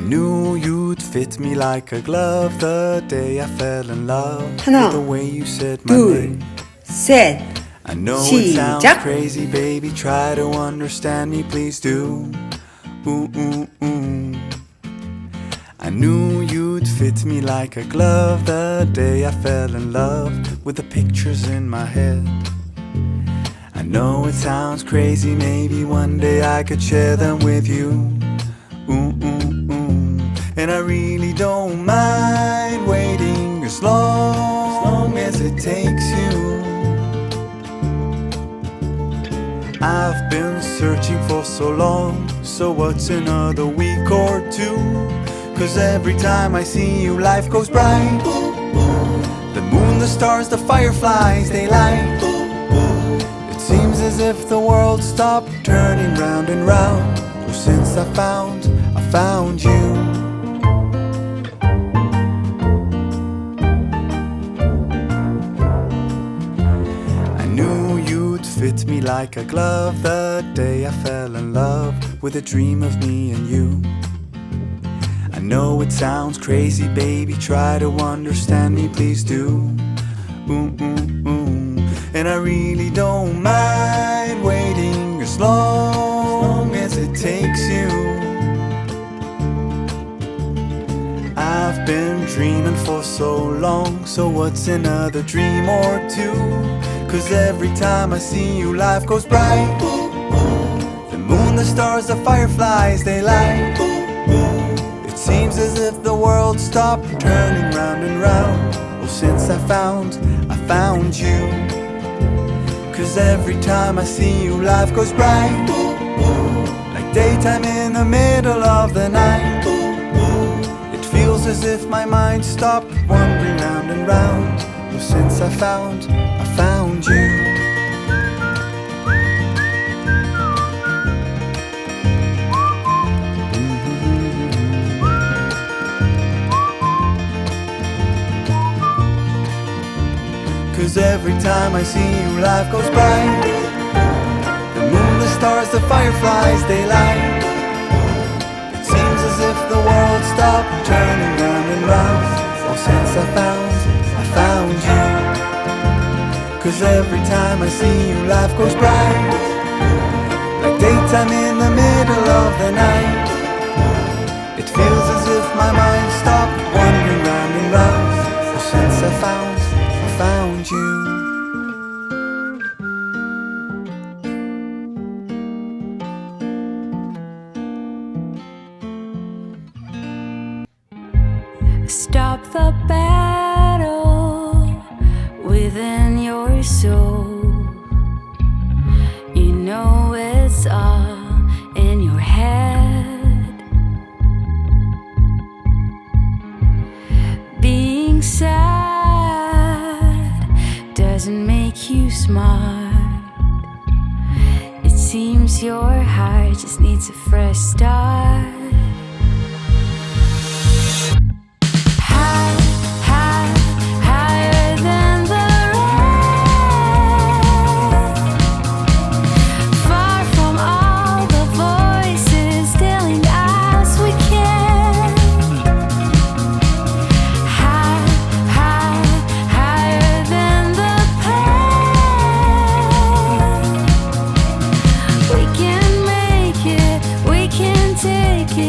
knew you'd fit me like a glove the day I fell in love 하나, with the way you said my 둘, name. 셋. I know it sounds 시작. crazy, baby. Try to understand me, please do. Ooh, ooh, ooh. I knew you'd fit me like a glove the day I fell in love with the pictures in my head. I know it sounds crazy, maybe one day I could share them with you. Ooh, ooh, ooh. And I really don't mind waiting as long as it takes you. I've been searching for so long, so what's another week or two? 'Cause every time I see you, life goes bright. The moon, the stars, the fireflies, they light. It seems as if the world stopped turning round and round. Oh, since I found you. I knew you'd fit me like a glove the day I fell in love with a dream of me and you. I know it sounds crazy, baby, try to understand me, please do. Ooh, ooh, ooh. And I really don't mind waiting as long as it takes you. I've been dreaming for so long, so what's another dream or two? 'Cause every time I see you, life goes bright. The moon, the stars, the fireflies, they light. It seems as if the world stopped turning round and round. Oh, since I found you. 'Cause every time I see you, life goes bright. Like daytime in the middle of the night. It feels as if my mind stopped wandering round and round. Oh, since I found you. 'Cause every time I see you, life goes bright. The moon, the stars, the fireflies, they light. It seems as if the world stopped turning round and round. Oh, since I found you. 'Cause every time I see you, life goes bright. Like daytime in the middle of the night. It feels as if my mind stopped wandering round and round. Oh, since I found you. Stop the battle within your soul. You know it's all in your head. Being sad doesn't make you smart. It seems your heart just needs a fresh start. High, high, higher than the rain. Far from all the voices telling us we can't. High, high, higher than the pain. We can make it, we can take it.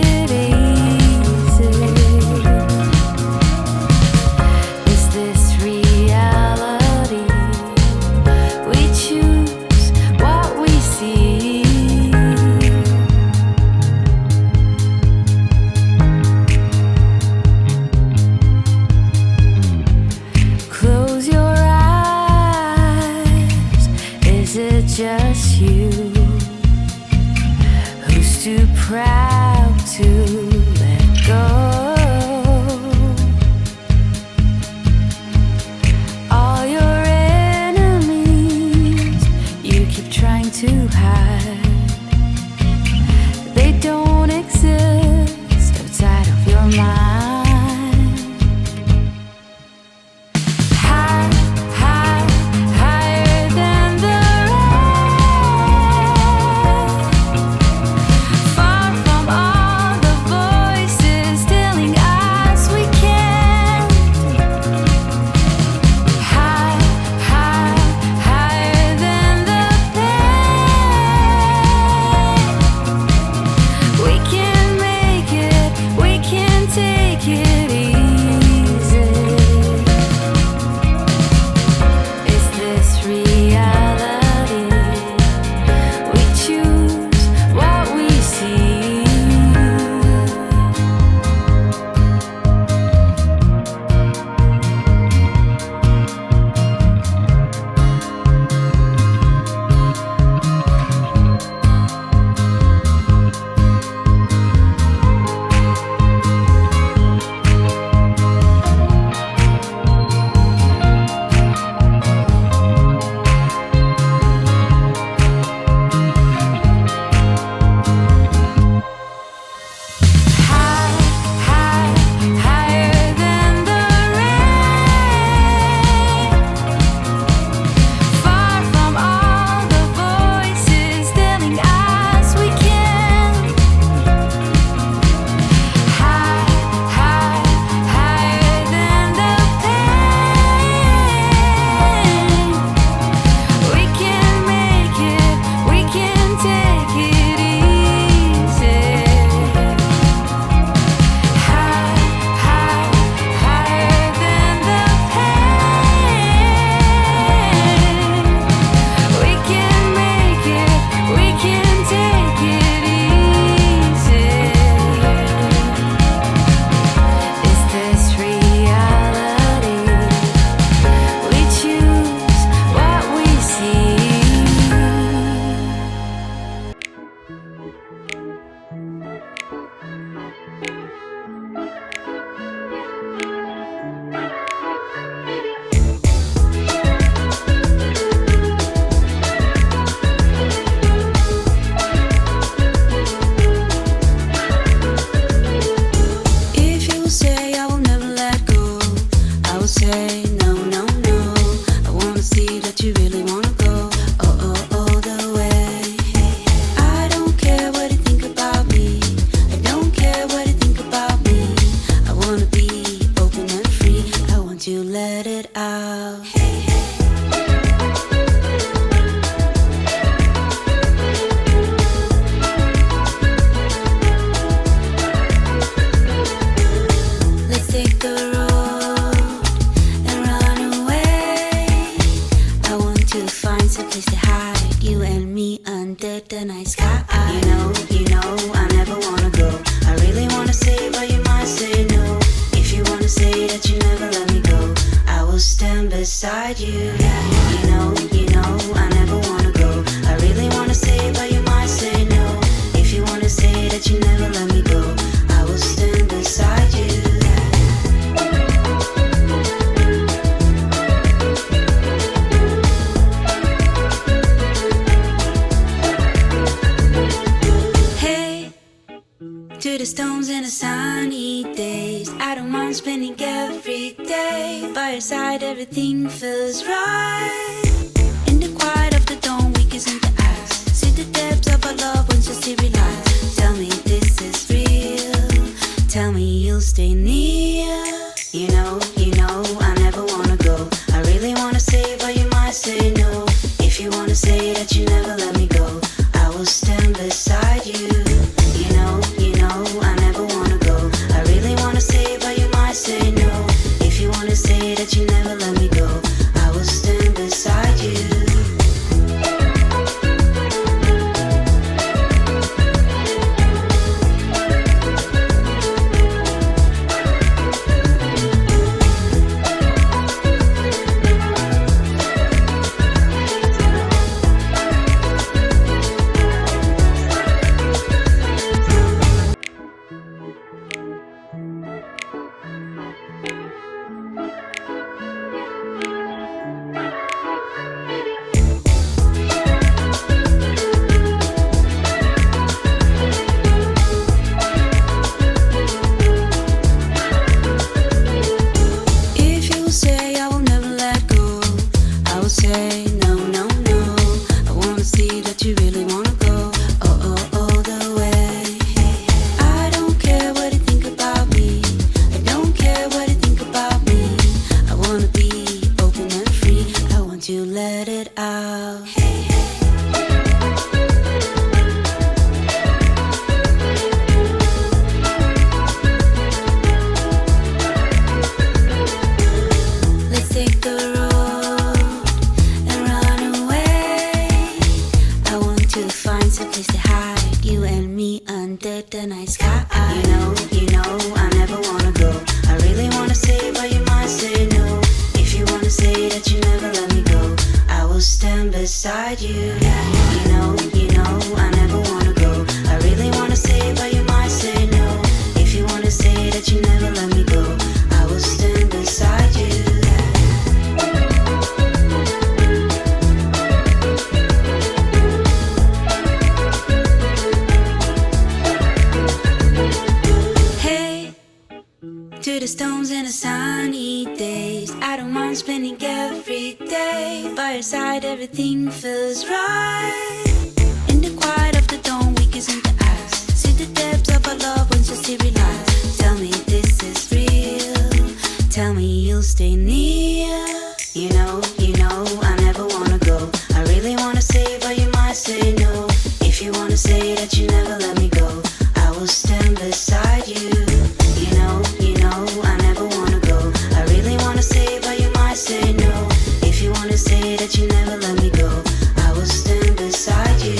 that you really wanna go all the way. I don't care what you think about me. I don't care what you think about me. I wanna be open and free. I want you to let it out. Let's take the road and run away. I want to find some place to hide, you and me under the night sky. You know, I never wanna go. I really wanna say, but you might say no. If you wanna say that you never let me go, I will stand beside you. You know, I never wanna go. I really wanna say, but you might say no. If you wanna say that you never let me go, I will stand beside you. Hey, to the stones and the sunny days, I don't mind spending every day by your side. Everything feels right. In the quiet of the dawn, we kiss in the eyes. See the depths of our love once you see realize. Tell me this is real. Tell me you'll stay near. You know, I never wanna go. I really wanna say, but you might say no. If you wanna say that you never let me go, I will stand beside you. You know, I never wanna go. I really wanna say, but you might say no. If you wanna say that you never let me go, I will stand beside you. If you say I will never let go, I will say no. I wanna see that you really wanna go all the way. I don't care what you think about me. I don't care what you think about me. I wanna be open and free. I want you to let it out. Let's take the road and run away. I want to find some place to hide, you and me under the night sky. You know, I never wanna go. I really wanna say, but you might say no. If you wanna say that you never let me go, I will stand beside you. You know, I never wanna go. I really wanna say, but you might say no. If you wanna say that you never let me go, I will stand beside you. Hey, to the stones and the sunny days, I don't mind spending every day by your side. Everything feels right. In the quiet of the dawn, we kiss in the eyes. See the depths of our love once you see realize. Tell me this is real. Tell me you'll stay near. You know, I never wanna go. I really wanna say, but you might say no. If you wanna say that you never let me go, I will stand beside you. You know, I never wanna go. I really wanna say, but you might say no. If you wanna say that you never let me go, I will stand beside you.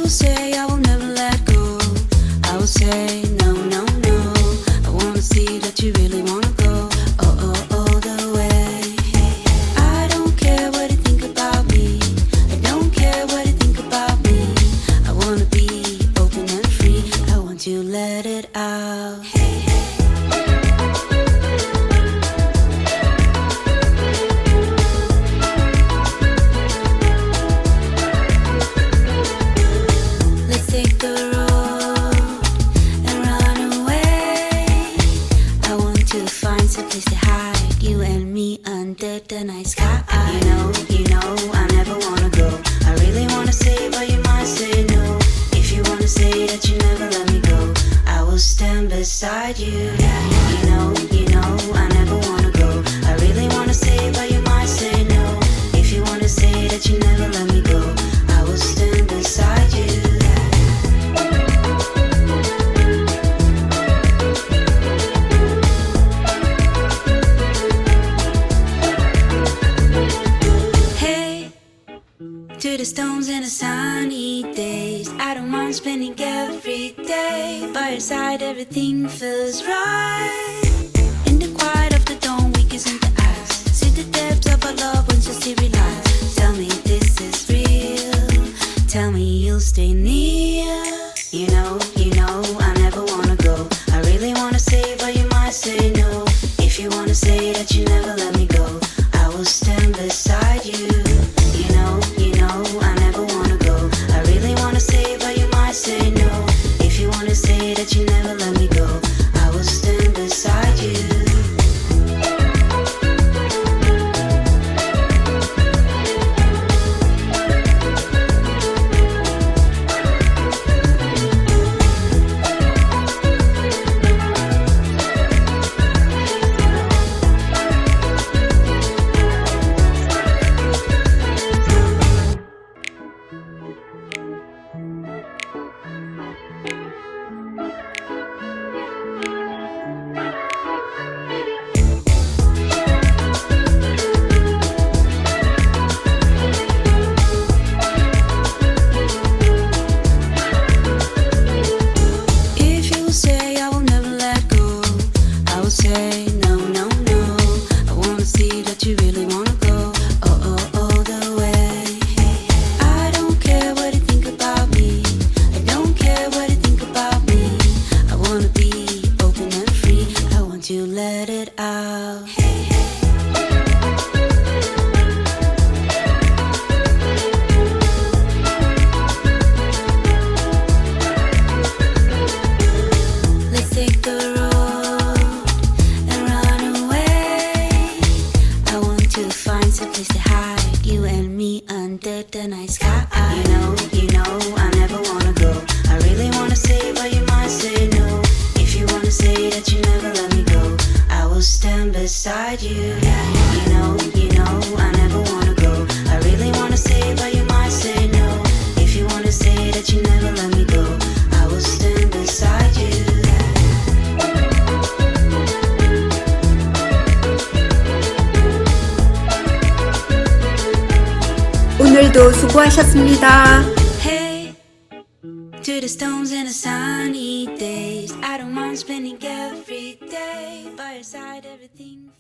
you say I will never let go, I will say no, no, no. I wanna see that you really wanna go, all the way. I don't care what you think about me, I don't care what you think about me. I wanna be open and free, I want to let it out. Let's take the road and run away. I want to find some place to hide, you and me under the night sky. You know, I never wanna go. I really wanna say, but you might say no. If you wanna say that you never let me go, I will stand beside you. You know, I never wanna go. I really wanna say, but you might say no. If you wanna say that you never let me go, I will stand beside you. Hey, to the stones and the sunny days, I don't mind spending every day by your side. Everything feels right. In the quiet of the dawn, we kiss in the eyes. See the depths of our love once you see realize. Tell me this is real. Tell me you'll stay near. You know, I never wanna go. I really wanna say, but you might say no. If you wanna say that you never let me go, I will stand beside you. You know, I never wanna go. I really wanna say, but you might say no. If you wanna say that you never let me go, I will stand beside you. If you say I will never let go, I will say no, no, no. I wanna see that you really wanna go, all the way. I don't care what you think about me, I don't care what you think about me. I wanna be open and free, I want to let it out. Let's take the road and run away. I want to find some place to hide, you and me under the night sky. You know, I never wanna go. I really wanna say, but you might say no. If you wanna say that you never let me go, I will stand beside you. You know, I never wanna go. I really wanna say, but you might say no. If you wanna say that you never let me go, I will stand beside you. 오늘도 수고하셨습니다. Hey, to the stones and the sunny days, I don't mind spending every day by your side. Everything